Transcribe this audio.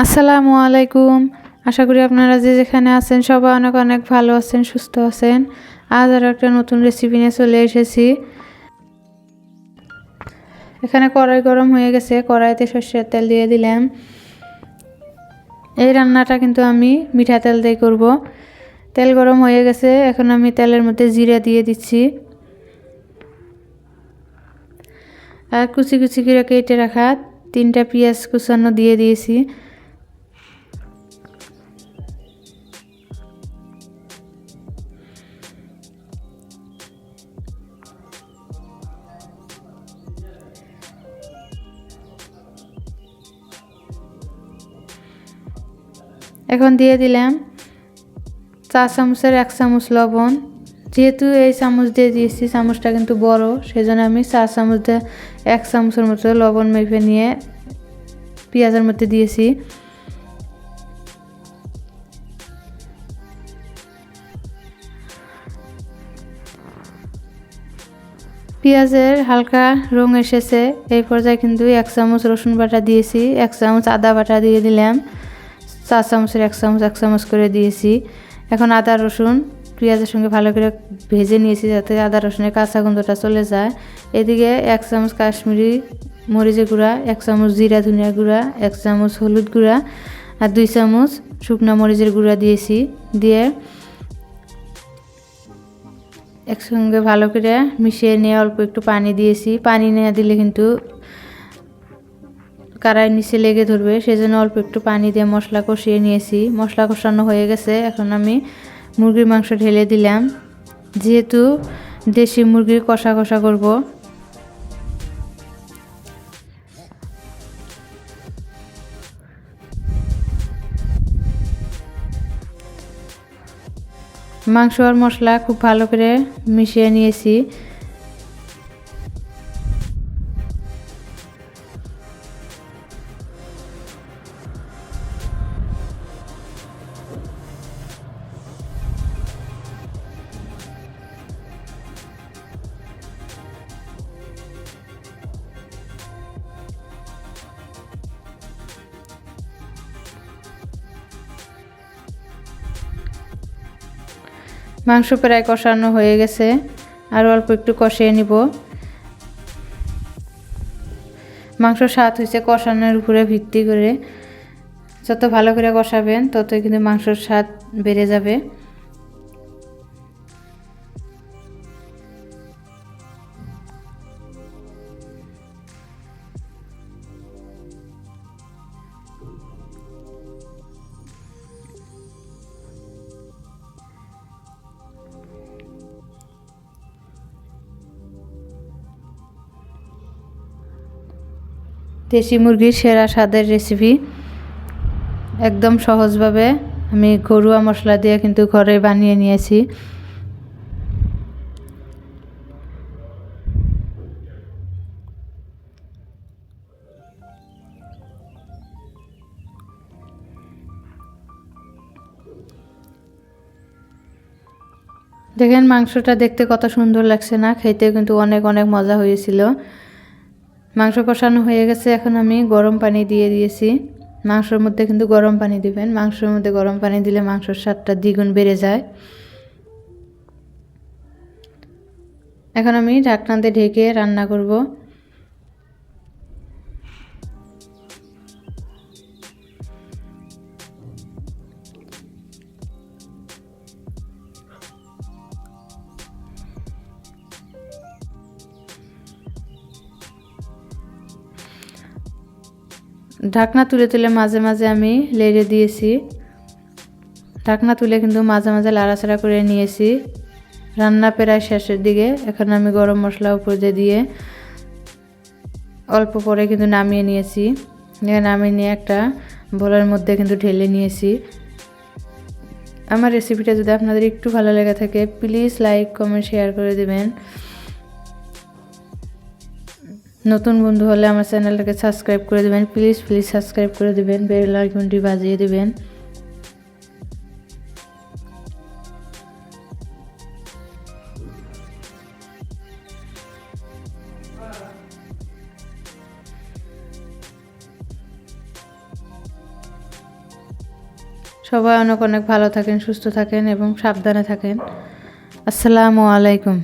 আসসালামু আলাইকুম। আশা করি আপনারা যে যেখানে আছেন সবাই অনেক অনেক ভালো আছেন, সুস্থ আছেন। আজ আর একটা নতুন রেসিপি নিয়ে চলে এসেছি। এখানে কড়াই গরম হয়ে গেছে, কড়াইতে সরষের তেল দিয়ে দিলাম। এই রান্নাটা কিন্তু আমি মিঠা তেল দিয়ে করব। তেল গরম হয়ে গেছে, এখন আমি তেলের মধ্যে জিরা দিয়ে দিচ্ছি আর কুচি কুচি করে কেটে রাখা 3টা পেঁয়াজ কুচানো দিয়ে দিয়েছি। এখন দিয়ে দিলাম 4 চামচের 1 চামচ লবণ। যেহেতু এই চামচ দিয়ে দিয়েছি, চামচটা কিন্তু বড়, সেজন্য আমি 4 চামচ দিয়ে 1 চামচের মতো লবণ মেপে নিয়ে পেঁয়াজের মধ্যে দিয়েছি। পেঁয়াজের হালকা রং এসেছে, এই পর্যায়ে কিন্তু 1 চামচ রসুন বাটা দিয়েছি, 1 চামচ আদা বাটা দিয়ে দিলাম। 4 চামচের 1 চামচ 1 চামচ করে দিয়েছি। এখন আদা রসুন পেঁয়াজের সঙ্গে ভালো করে ভেজে নিয়েছি যাতে আদা রসুনের কাঁচা গন্ধটা চলে যায়। এদিকে 1 চামচ কাশ্মীরি মরিচের গুঁড়া, 1 চামচ জিরা ধনিয়া গুঁড়া, 1 চামচ হলুদ গুঁড়া আর 2 চামচ শুকনো মরিচের গুঁড়া দিয়েছি। দিয়ে একসঙ্গে ভালো করে মিশিয়ে নিয়ে অল্প একটু পানি দিয়েছি। পানি না দিলে কিন্তু কড়াইয়ের নিচে লেগে ধরবে, সেজন্য অল্প একটু পানি দিয়ে মশলা কষিয়ে নিয়েছি। মশলা কষানো হয়ে গেছে, এখন আমি মুরগির মাংস ঢেলে দিলাম। যেহেতু দেশি মুরগির কষা কষা করব, মাংস আর মশলা খুব ভালো করে মিশিয়ে নিয়েছি। মাংস প্রায় কষানো হয়ে গেছে, আর অল্প একটু কষিয়ে নিব। মাংস স্বাদ হয়েছে কষানোর উপরে ভিত্তি করে, যত ভালো করে কষাবেন ততই কিন্তু মাংসর স্বাদ বেড়ে যাবে। দেশি মুরগির সেরা স্বাদের রেসিপি, একদম সহজভাবে আমি ঘরোয়া মশলা দিয়ে কিন্তু ঘরে বানিয়ে নিয়েছি। দেখেন মাংসটা দেখতে কত সুন্দর লাগছে না? খেতে কিন্তু অনেক অনেক মজা হয়েছিল। মাংস কষানো হয়ে গেছে, এখন আমি গরম পানি দিয়ে দিয়েছি। মাংসের মধ্যে কিন্তু গরম পানি দিবেন, মাংসের মধ্যে গরম পানি দিলে মাংসের স্বাদটা দ্বিগুণ বেড়ে যায়। এখন আমি ঢাকনা দিয়ে ঢেকে রান্না করব। ঢাকনা তুলে তুলে মাঝে মাঝে আমি লেড়ে দিয়েছি। ঢাকনা তুলে কিন্তু মাঝে মাঝে লাড়াচাড়া করে নিয়েছি। রান্না প্রায় শেষের দিকে, এখন আমি গরম মশলা উপর দিয়ে অল্প পরে কিন্তু নামিয়ে নিয়েছি। নামিয়ে নিয়ে একটা বোলের মধ্যে কিন্তু ঢেলে নিয়েছি। আমার রেসিপিটা যদি আপনাদের একটু ভালো লেগে থাকে প্লিজ লাইক কমেন্ট শেয়ার করে দেবেন। নতুন বন্ধু হলে আমার চ্যানেলটাকে সাবস্ক্রাইব করে দেবেন, প্লিজ প্লিজ সাবস্ক্রাইব করে দেবেন, বেল আইকনটি বাজিয়ে দেবেন। সবাই অনেক অনেক ভালো থাকেন, সুস্থ থাকেন এবং সাবধানে থাকেন। আসসালামু আলাইকুম।